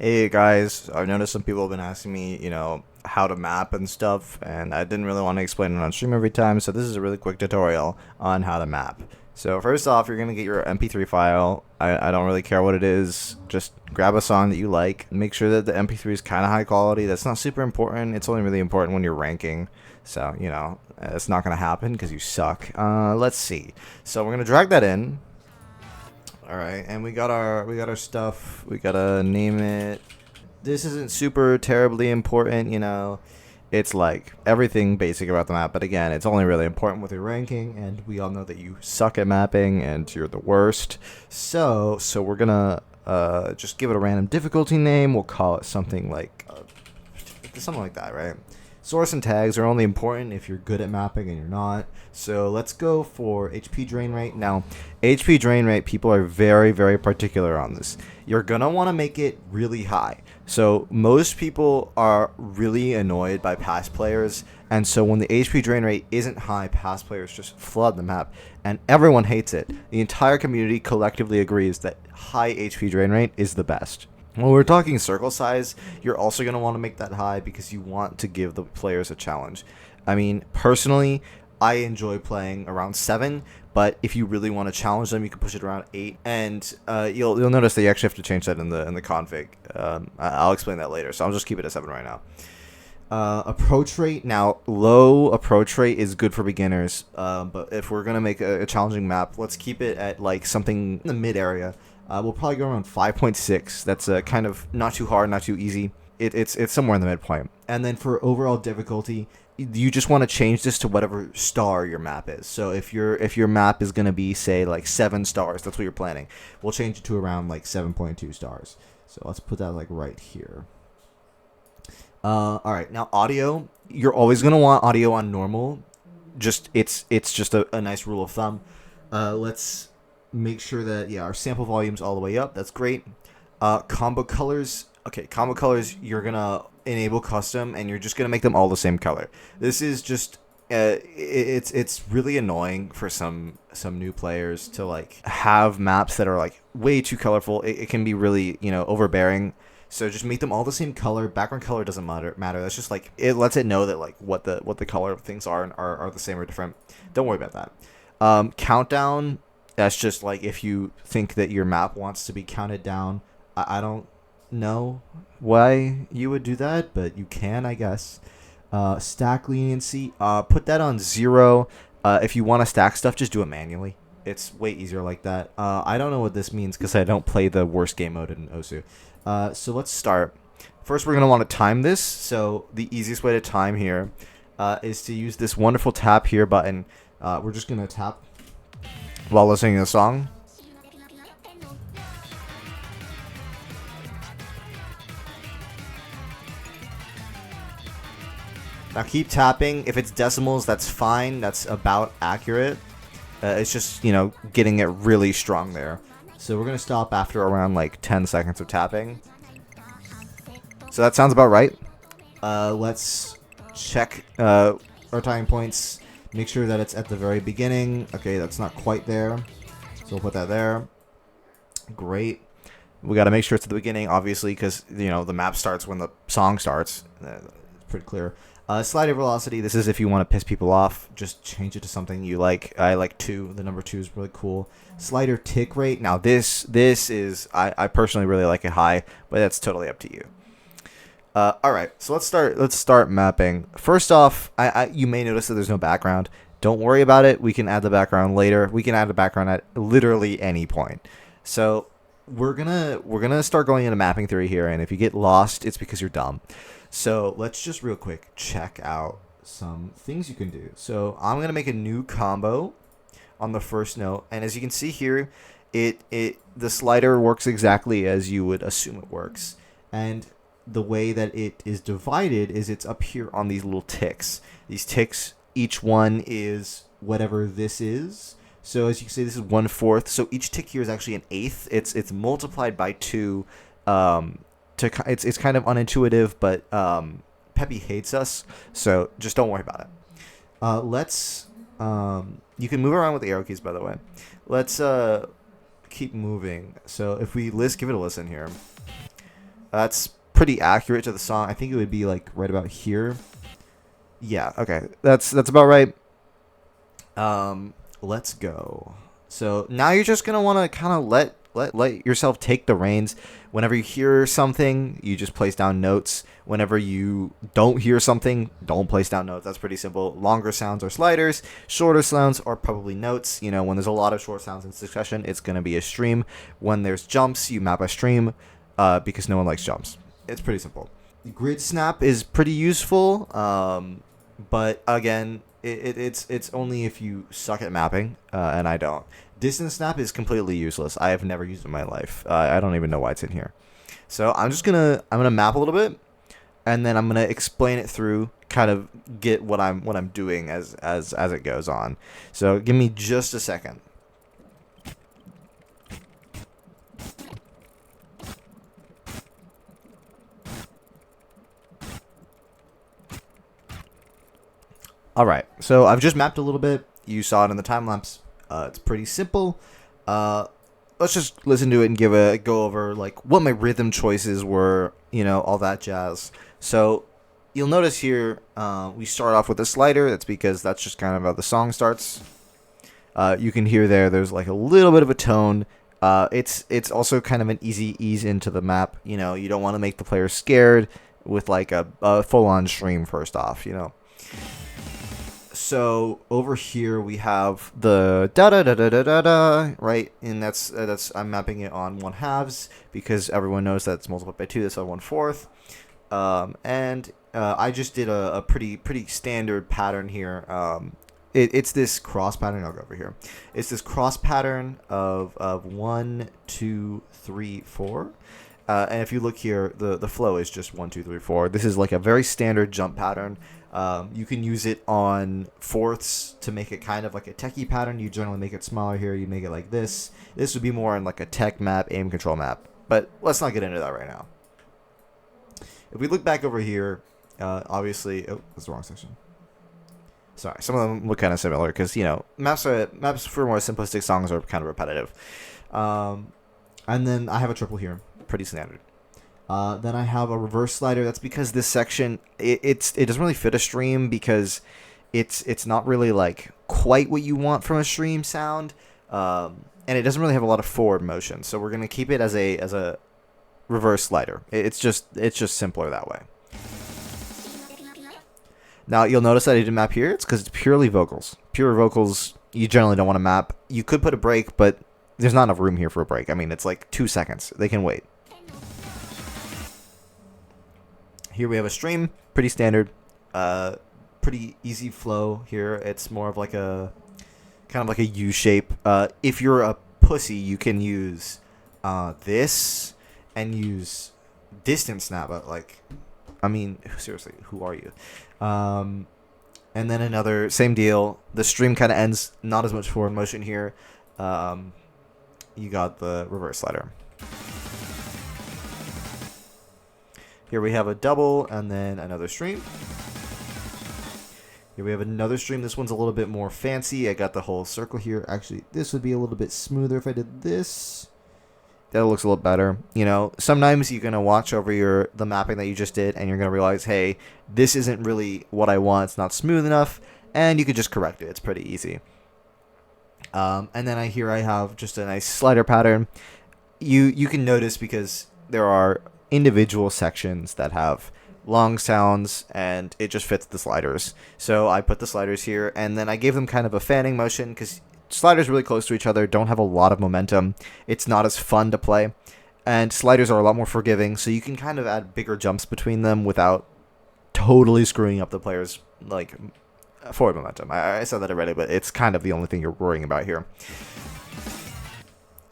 Hey guys, I've noticed some people have been asking me, how to map and stuff, and I didn't really want to explain it on stream every time, so this is a really quick tutorial on how to map. So first off, you're going to get your MP3 file. I don't really care what it is, just grab a song that you like. Make sure that the MP3 is kind of high quality. That's not super important. It's only really important when you're ranking. So, it's not going to happen because you suck. Let's see. So we're going to drag that in. All right, and we got our stuff. We gotta name it. This isn't super terribly important. It's like everything basic about the map, but again, it's only really important with your ranking, and we all know that you suck at mapping and you're the worst. So we're gonna just give it a random difficulty name. We'll call it something like that, right? Source and tags are only important if you're good at mapping and you're not. So let's go for HP drain rate. Now, HP drain rate, people are very, very particular on this. You're going to want to make it really high. So most people are really annoyed by pass players. And so when the HP drain rate isn't high, pass players just flood the map. And everyone hates it. The entire community collectively agrees that high HP drain rate is the best. When we're talking circle size, you're also going to want to make that high because you want to give the players a challenge. I mean, personally, I enjoy playing around 7, but if you really want to challenge them, you can push it around 8. And you'll notice that you actually have to change that in the config. I'll explain that later, so I'll just keep it at 7 right now. Approach rate. Now, low approach rate is good for beginners, but if we're going to make a challenging map, let's keep it at like something in the mid area. We'll probably go around 5.6. That's kind of not too hard, not too easy. It's somewhere in the midpoint. And then for overall difficulty, you just want to change this to whatever star your map is. So if your map is gonna be, say, like 7 stars, that's what you're planning. We'll change it to around like 7.2 stars. So let's put that like right here. All right, now audio. You're always gonna want audio on normal. It's just a nice rule of thumb. Let's make sure that our sample volume's all the way up. That's great. Combo colors. Okay, combo colors, you're gonna enable custom and you're just gonna make them all the same color. This is just it's really annoying for some new players to like have maps that are like way too colorful. It can be really overbearing. So just make them all the same color. Background color doesn't matter. That's just like it lets it know that like what the color of things are the same or different. Don't worry about that. Countdown. That's just like if you think that your map wants to be counted down. I don't know why you would do that, but you can, I guess. Stack leniency. Put that on 0. If you want to stack stuff, just do it manually. It's way easier like that. I don't know what this means because I don't play the worst game mode in Osu. So let's start. First, we're going to want to time this. So the easiest way to time here is to use this wonderful tap here button. We're just going to tap while listening to the song. Now keep tapping. If it's decimals, that's fine. That's about accurate. It's just, getting it really strong there. So we're going to stop after around like 10 seconds of tapping. So that sounds about right. Let's check our timing points. Make sure that it's at the very beginning. Okay, that's not quite there. So we'll put that there. Great. We got to make sure it's at the beginning, obviously, because, the map starts when the song starts. It's pretty clear. Slider velocity. This is if you want to piss people off. Just change it to something you like. I like 2. The number 2 is really cool. Slider tick rate. Now, this is... I personally really like it high, but that's totally up to you. All right, so let's start mapping. First off, you may notice that there's no background. Don't worry about it. We can add the background later. We can add the background at literally any point. So we're gonna start going into mapping theory here, and if you get lost, it's because you're dumb. So let's just real quick check out some things you can do. So I'm gonna make a new combo on the first note, and as you can see here, the slider works exactly as you would assume it works, and the way that it is divided is it's up here on these little ticks. These ticks, each one is whatever this is. So as you can see, this is 1/4. So each tick here is actually an eighth. It's multiplied by 2. It's kind of unintuitive, but Peppy hates us, so just don't worry about it. Let's you can move around with the arrow keys, by the way. Let's keep moving. So if we give it a listen here. That's pretty accurate to the song. I think it would be like right about here. Yeah, okay. That's about right. Let's go. So now you're just gonna want to kind of let yourself take the reins. Whenever you hear something, you just place down notes. Whenever you don't hear something, don't place down notes. That's pretty simple. Longer sounds are sliders. Shorter sounds are probably notes. You know, when there's a lot of short sounds in succession, it's gonna be a stream. When there's jumps, you map a stream, because no one likes jumps. It's pretty simple. Grid snap is pretty useful, but again, it's only if you suck at mapping, and I don't. Distance snap is completely useless. I have never used it in my life. I don't even know why it's in here. So I'm gonna map a little bit, and then I'm gonna explain it through, kind of get what I'm doing as it goes on. So give me just a second. All right, so I've just mapped a little bit. You saw it in the time lapse. It's pretty simple. Let's just listen to it and go over like what my rhythm choices were, all that jazz. So you'll notice here we start off with a slider. That's because that's just kind of how the song starts. You can hear there's like a little bit of a tone. It's also kind of an easy ease into the map. You don't want to make the player scared with like a full-on stream first off. So over here we have the da da da da da da da, right, and that's I'm mapping it on 1/2 because everyone knows that's multiplied by 2. That's on 1/4, and I just did a pretty standard pattern here. It's this cross pattern. I'll go over here. It's this cross pattern of 1, 2, 3, 4. And if you look here, the flow is just 1, 2, 3, 4. This is like a very standard jump pattern. You can use it on fourths to make it kind of like a techie pattern. You generally make it smaller here. You make it like this. This would be more in like a tech map, aim control map. But let's not get into that right now. If we look back over here, obviously, that's the wrong section. Sorry, some of them look kind of similar because maps for more simplistic songs are kind of repetitive. And then I have a triple here, pretty standard. Then I have a reverse slider. That's because this section it doesn't really fit a stream because it's not really like quite what you want from a stream sound, and it doesn't really have a lot of forward motion. So we're gonna keep it as a reverse slider. It's just simpler that way. Now you'll notice that I didn't map here. It's because it's purely vocals. Pure vocals you generally don't want to map. You could put a break, but there's not enough room here for a break. I mean, it's like 2 seconds. They can wait. Here we have a stream, pretty standard, pretty easy flow here. It's more of like a kind of like a U shape. If you're a pussy, you can use this and use distance snap. But like, I mean, seriously, who are you? And then another same deal. The stream kind of ends, not as much forward motion here. You got the reverse slider. Here we have a double and then another stream. Here we have another stream. This one's a little bit more fancy. I got the whole circle here. Actually, this would be a little bit smoother if I did this. That looks a little better. Sometimes you're going to watch over the mapping that you just did and you're going to realize, hey, this isn't really what I want. It's not smooth enough. And you could just correct it. It's pretty easy. And then I have just a nice slider pattern. You can notice because there are individual sections that have long sounds and it just fits the sliders. So I put the sliders here and then I gave them kind of a fanning motion because sliders really close to each other don't have a lot of momentum. It's not as fun to play, and sliders are a lot more forgiving, so you can kind of add bigger jumps between them without totally screwing up the player's like forward momentum. I said that already, but it's kind of the only thing you're worrying about here.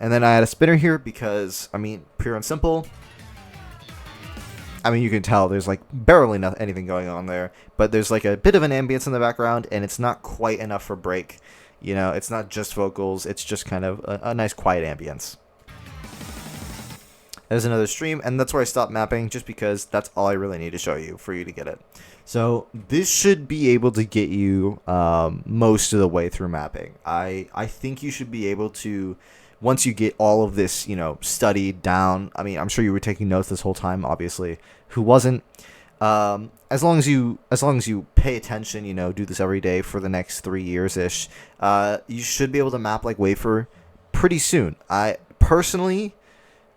And then I had a spinner here because, I mean, pure and simple. I mean, you can tell there's like barely anything going on there, but there's like a bit of an ambience in the background, and it's not quite enough for break. It's not just vocals, it's just kind of a nice quiet ambience. There's another stream, and that's where I stopped mapping, just because that's all I really need to show you for you to get it. So this should be able to get you most of the way through mapping. I think you should be able to once you get all of this, studied down, I mean, I'm sure you were taking notes this whole time, obviously. Who wasn't? As long as you pay attention, do this every day for the next 3 years ish, you should be able to map like Wafer pretty soon. I personally,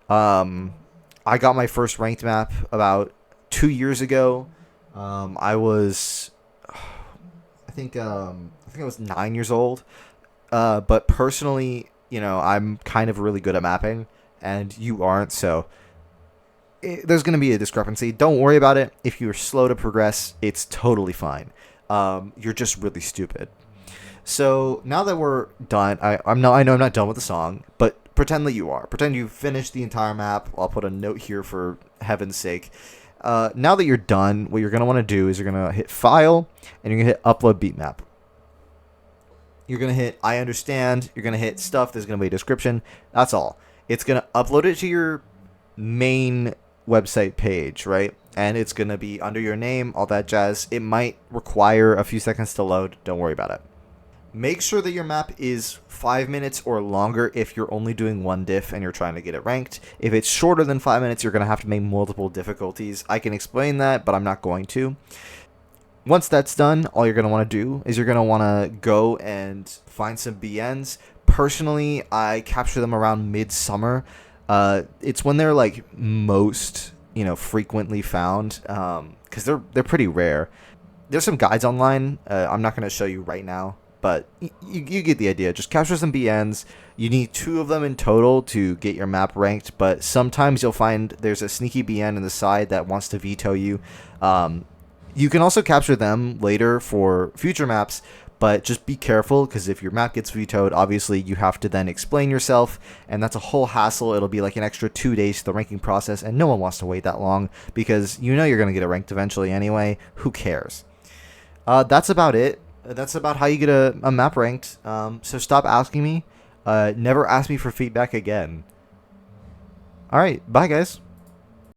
I got my first ranked map about 2 years ago. I was, I think I was 9 years old. But personally, I'm kind of really good at mapping, and you aren't, so there's going to be a discrepancy. Don't worry about it. If you're slow to progress, it's totally fine. You're just really stupid. So now that we're done, I know I'm not done with the song, but pretend that you are. Pretend you've finished the entire map. I'll put a note here for heaven's sake. Now that you're done, what you're going to want to do is you're going to hit File, and you're going to hit Upload Beatmap. You're going to hit I understand. You're going to hit stuff. There's going to be a description. That's all. It's going to upload it to your main website page, right? And it's going to be under your name, all that jazz. It might require a few seconds to load. Don't worry about it. Make sure that your map is 5 minutes or longer if you're only doing one diff and you're trying to get it ranked. If it's shorter than 5 minutes, you're going to have to make multiple difficulties. I can explain that, but I'm not going to. Once that's done, all you're going to want to do is you're going to want to go and find some BNs. Personally, I capture them around midsummer. It's when they're like most, frequently found, because they're pretty rare. There's some guides online. I'm not going to show you right now, but you get the idea. Just capture some BNs. You need 2 of them in total to get your map ranked, but sometimes you'll find there's a sneaky BN in the side that wants to veto you. You can also capture them later for future maps, but just be careful, because if your map gets vetoed, obviously you have to then explain yourself, and that's a whole hassle. It'll be like an extra 2 days to the ranking process, and no one wants to wait that long, because you're going to get it ranked eventually anyway. Who cares? That's about it. That's about how you get a map ranked. So stop asking me. Never ask me for feedback again. Alright, bye guys.